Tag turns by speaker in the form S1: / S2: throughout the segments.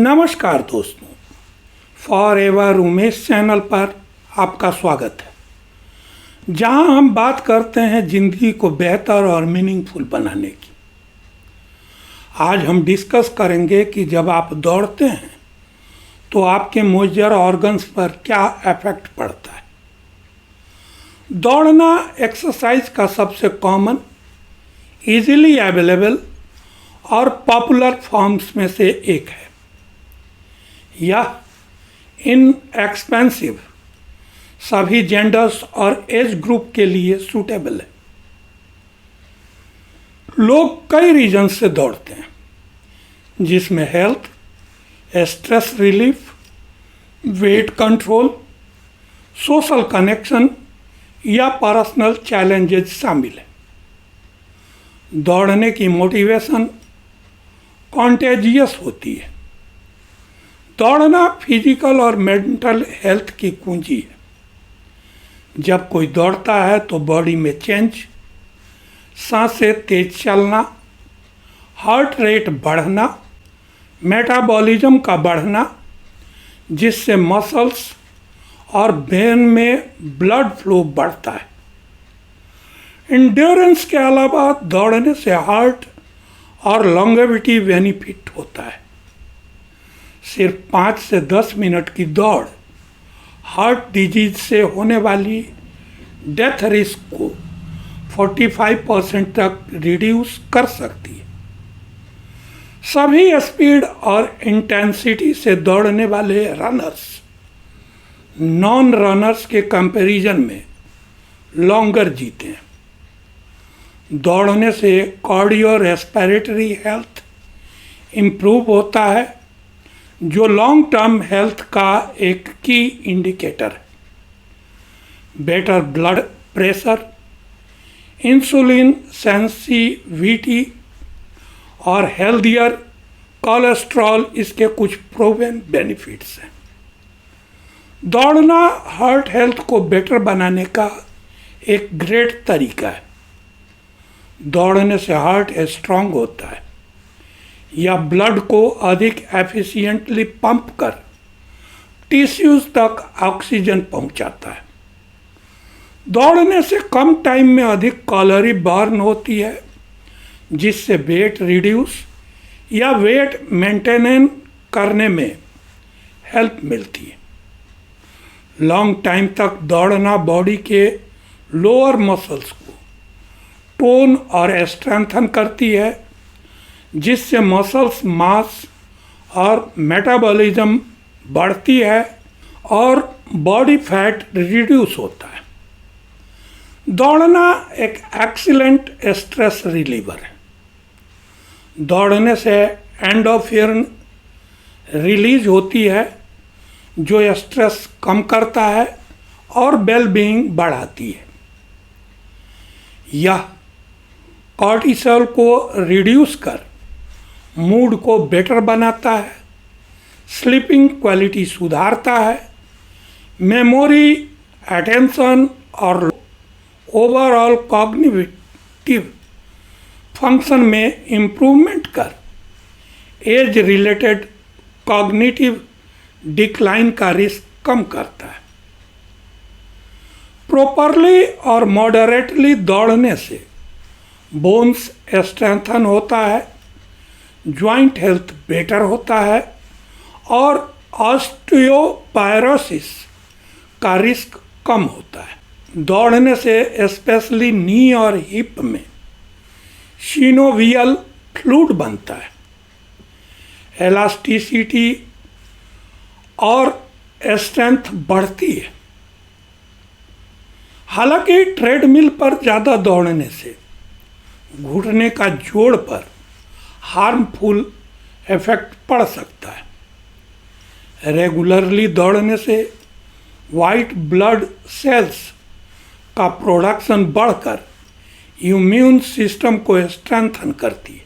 S1: नमस्कार दोस्तों, for ever Umesh channel पर आपका स्वागत है, जहां हम बात करते हैं ज़िंदगी को बेहतर और मीनिंगफुल बनाने की। आज हम डिस्कस करेंगे कि जब आप दौड़ते हैं तो आपके मेजर ऑर्गन्स पर क्या इफेक्ट पड़ता है। दौड़ना एक्सरसाइज का सबसे कॉमन, इजीली अवेलेबल और पॉपुलर फॉर्म्स में से एक है। यह इनएक्सपेंसिव, सभी जेंडर्स और एज ग्रुप के लिए सूटेबल है। लोग कई रीजन से दौड़ते हैं, जिसमें health, stress relief, weight control, social connection या पर्सनल चैलेंजेस शामिल है। दौड़ने की मोटिवेशन कॉन्टेजियस होती है। दौड़ना फिजिकल और मेंटल हेल्थ की कुंजी है। जब कोई दौड़ता है तो बॉडी में चेंज, सांसें तेज चलना, हार्ट रेट बढ़ना, मेटाबॉलिज्म का बढ़ना, जिससे मसल्स और ब्रेन में ब्लड फ्लो बढ़ता है। इंड्योरेंस के अलावा दौड़ने से हार्ट और लॉन्गेविटी बेनिफिट होता है। सिर्फ 5 से 10 मिनट की दौड़ हार्ट डिजीज से होने वाली डेथ रिस्क को 45% तक रिड्यूस कर सकती है। सभी स्पीड और इंटेंसिटी से दौड़ने वाले रनर्स नॉन रनर्स के कंपैरिजन में लॉन्गर जीते हैं। दौड़ने से कार्डियो रेस्पिरेटरी हेल्थ इम्प्रूव होता है, जो लॉन्ग टर्म हेल्थ का एक की इंडिकेटर है। Better blood pressure, insulin sensitivity और हेल्दियर कोलेस्ट्रॉल इसके कुछ प्रूवन बेनिफिट्स हैं। दौड़ना हार्ट हेल्थ को बेटर बनाने का एक ग्रेट तरीका है। दौड़ने से हार्ट स्ट्रांग होता है या ब्लड को अधिक एफिशिएंटली पंप कर टिश्यूज तक ऑक्सीजन पहुंचाता है। दौड़ने से कम टाइम में अधिक कैलोरी बर्न होती है, जिससे वेट रिड्यूस या वेट मेंटेन करने में हेल्प मिलती है। लॉन्ग टाइम तक दौड़ना बॉडी के लोअर मसल्स को टोन और स्ट्रेंथन करती है, जिससे मसल्स मास और मेटाबॉलिज्म बढ़ती है और बॉडी फैट रिड्यूस होता है। दौड़ना एक एक्सीलेंट स्ट्रेस रिलीवर है। दौड़ने से एंडोर्फिन रिलीज होती है, जो स्ट्रेस कम करता है और वेलबीइंग बढ़ाती है। यह कॉर्टिसोल को रिड्यूस कर मूड को बेटर बनाता है, स्लीपिंग क्वालिटी सुधारता है, मेमोरी, अटेंशन और ओवरऑल कॉग्निटिव फंक्शन में इम्प्रूवमेंट कर एज रिलेटेड कॉग्निटिव डिक्लाइन का रिस्क कम करता है। प्रॉपरली और मॉडरेटली दौड़ने से बोन्स स्ट्रेंथन होता है, जॉइंट हेल्थ बेटर होता है और ऑस्टियोपोरोसिस का रिस्क कम होता है। दौड़ने से स्पेशली नी और हिप में सिनोवियल फ्लूइड बनता है, एलास्टिसिटी और स्ट्रेंथ बढ़ती है। हालांकि ट्रेडमिल पर ज़्यादा दौड़ने से घुटने का जोड़ पर हार्मफुल इफेक्ट पड़ सकता है। रेगुलरली दौड़ने से वाइट ब्लड सेल्स का प्रोडक्शन बढ़कर इम्यून सिस्टम को स्ट्रेंथन करती है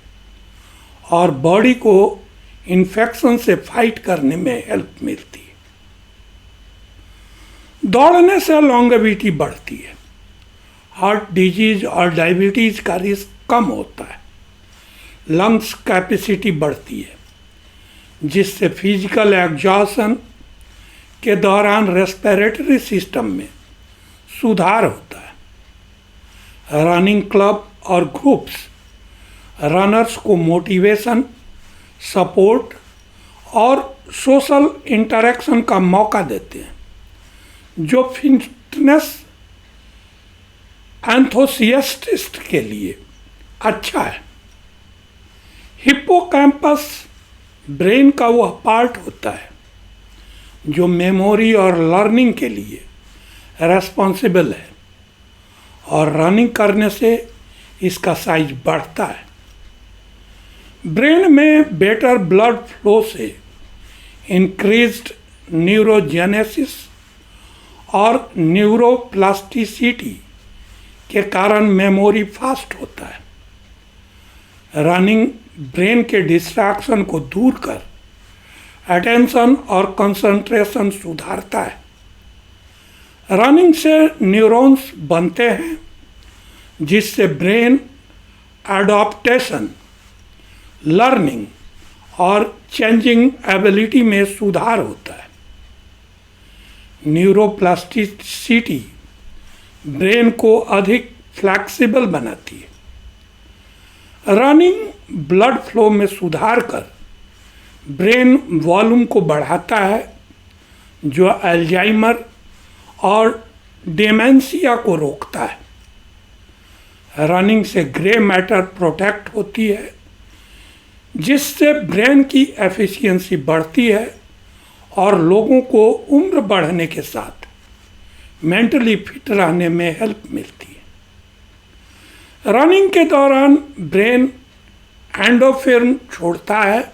S1: और बॉडी को इन्फेक्शन से फाइट करने में हेल्प मिलती है। दौड़ने से लॉन्गेविटी बढ़ती है, हार्ट डिजीज और डायबिटीज का रिस्क कम होता है, लंग्स कैपेसिटी बढ़ती है, जिससे फिजिकल एग्जॉशन के दौरान रेस्पिरेटरी सिस्टम में सुधार होता है। रनिंग क्लब और ग्रुप्स रनर्स को मोटिवेशन, सपोर्ट और सोशल इंटरेक्शन का मौका देते हैं, जो फिटनेस एंथुसियास्टिस्ट के लिए अच्छा है। हिप्पोकैम्पस ब्रेन का वह पार्ट होता है जो मेमोरी और लर्निंग के लिए रेस्पॉन्सिबल है, और रनिंग करने से इसका साइज बढ़ता है। ब्रेन में बेटर ब्लड फ्लो से इंक्रीज्ड न्यूरोजेनेसिस और न्यूरोप्लास्टिसिटी के कारण मेमोरी फास्ट होता है। रनिंग ब्रेन के डिस्ट्रैक्शन को दूर कर अटेंशन और कंसंट्रेशन सुधारता है। रनिंग से न्यूरॉन्स बनते हैं, जिससे ब्रेन एडॉप्टेशन, लर्निंग और चेंजिंग एबिलिटी में सुधार होता है। न्यूरोप्लास्टिसिटी ब्रेन को अधिक फ्लैक्सिबल बनाती है। रनिंग ब्लड फ्लो में सुधार कर ब्रेन वॉल्यूम को बढ़ाता है, जो अल्जाइमर और डेमेंशिया को रोकता है। रनिंग से ग्रे मैटर प्रोटेक्ट होती है, जिससे ब्रेन की एफिशिएंसी बढ़ती है और लोगों को उम्र बढ़ने के साथ मेंटली फिट रहने में हेल्प मिलती है। रनिंग के दौरान ब्रेन एंडोर्फिन छोड़ता है,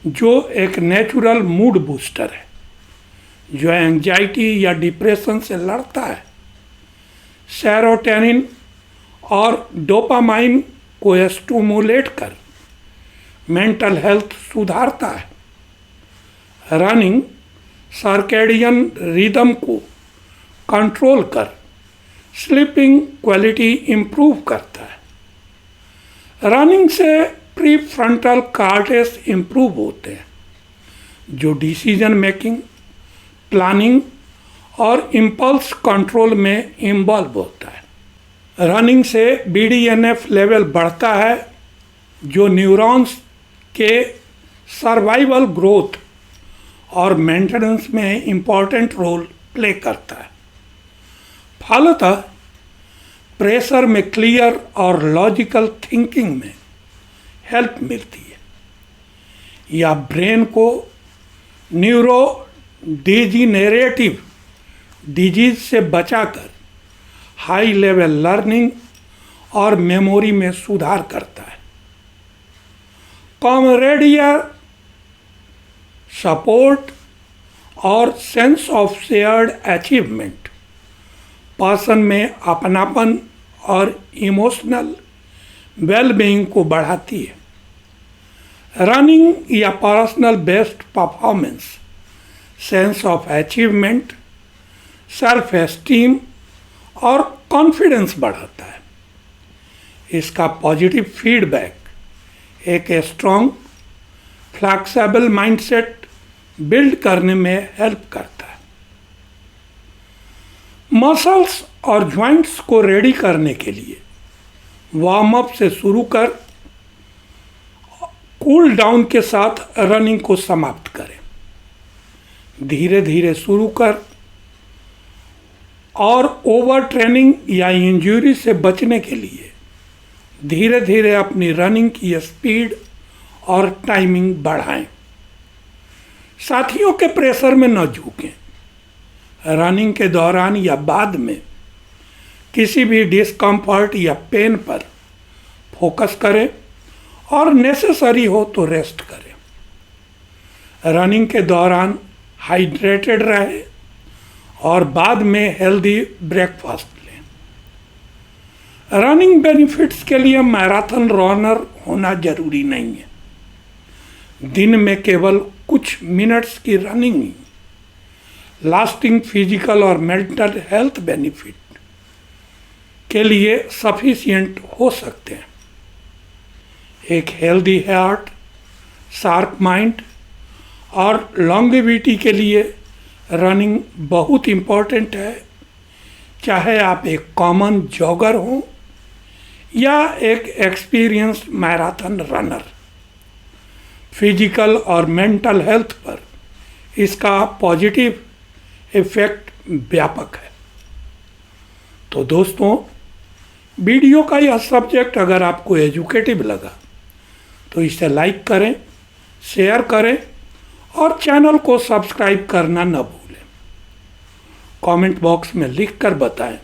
S1: जो एक नेचुरल मूड बूस्टर है, जो एंजाइटी या डिप्रेशन से लड़ता है। सेरोटोनिन और डोपामाइन को स्टिमुलेट कर मेंटल हेल्थ सुधारता है। रनिंग सर्केडियन रिदम को कंट्रोल कर स्लीपिंग क्वालिटी इम्प्रूव करता है। रनिंग से प्रीफ्रंटल कॉर्टेक्स इम्प्रूव होते हैं, जो डिसीजन मेकिंग, प्लानिंग और इम्पल्स कंट्रोल में इन्वॉल्व होता है। रनिंग से BDNF लेवल बढ़ता है, जो न्यूरॉन्स के सर्वाइवल ग्रोथ और मेंटेनेंस में इम्पॉर्टेंट रोल प्ले करता है। फलतः प्रेशर में क्लियर और लॉजिकल थिंकिंग में हेल्प मिलती है, या ब्रेन को न्यूरो डिजेनरेटिव डिजीज से बचाकर हाई लेवल लर्निंग और मेमोरी में सुधार करता है। कॉमरेडिया, सपोर्ट और sense of shared achievement person में अपनापन और इमोशनल वेलबीइंग को बढ़ाती है। रनिंग या personal best performance sense of achievement, self esteem और कॉन्फिडेंस बढ़ाता है। इसका पॉजिटिव फीडबैक एक स्ट्रॉन्ग फ्लैक्सिबल माइंडसेट बिल्ड करने में हेल्प करता है। मसल्स और जॉइंट्स को रेडी करने के लिए वार्म अप से शुरू कर कूल डाउन के साथ रनिंग को समाप्त करें। धीरे धीरे शुरू कर और ओवर ट्रेनिंग या इंजरी से बचने के लिए धीरे धीरे अपनी रनिंग की स्पीड और टाइमिंग बढ़ाएं। साथियों के प्रेशर में न झुकें। रनिंग के दौरान या बाद में किसी भी डिस्कम्फर्ट या पेन पर फोकस करें और नेसेसरी हो तो रेस्ट करें। रनिंग के दौरान हाइड्रेटेड रहें और बाद में हेल्दी ब्रेकफास्ट लें। रनिंग बेनिफिट्स के लिए मैराथन रनर होना जरूरी नहीं है। दिन में केवल कुछ मिनट्स की रनिंग ही लास्टिंग फिजिकल और मेंटल हेल्थ बेनिफिट के लिए सफिशिएंट हो सकते हैं। एक हेल्दी हार्ट, शार्प माइंड और लॉन्गेविटी के लिए रनिंग बहुत इम्पॉर्टेंट है, चाहे आप एक कॉमन जॉगर हो या एक एक्सपीरियंस्ड मैराथन रनर। फिजिकल और मेंटल हेल्थ पर इसका पॉजिटिव इफेक्ट व्यापक है। तो दोस्तों, वीडियो का यह सब्जेक्ट अगर आपको एजुकेटिव लगा तो इसे लाइक करें, शेयर करें और चैनल को सब्सक्राइब करना न भूलें। कमेंट बॉक्स में लिखकर बताएं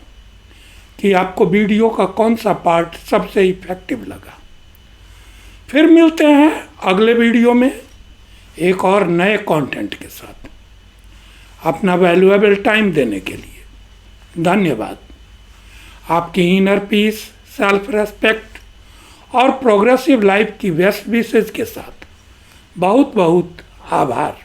S1: कि आपको वीडियो का कौन सा पार्ट सबसे इफेक्टिव लगा। फिर मिलते हैं अगले वीडियो में एक और नए कंटेंट के साथ। अपना वैल्यूएबल टाइम देने के लिए धन्यवाद। आपकी इनर पीस, सेल्फ रेस्पेक्ट और प्रोग्रेसिव लाइफ की बेस्ट विशेज के साथ बहुत बहुत आभार।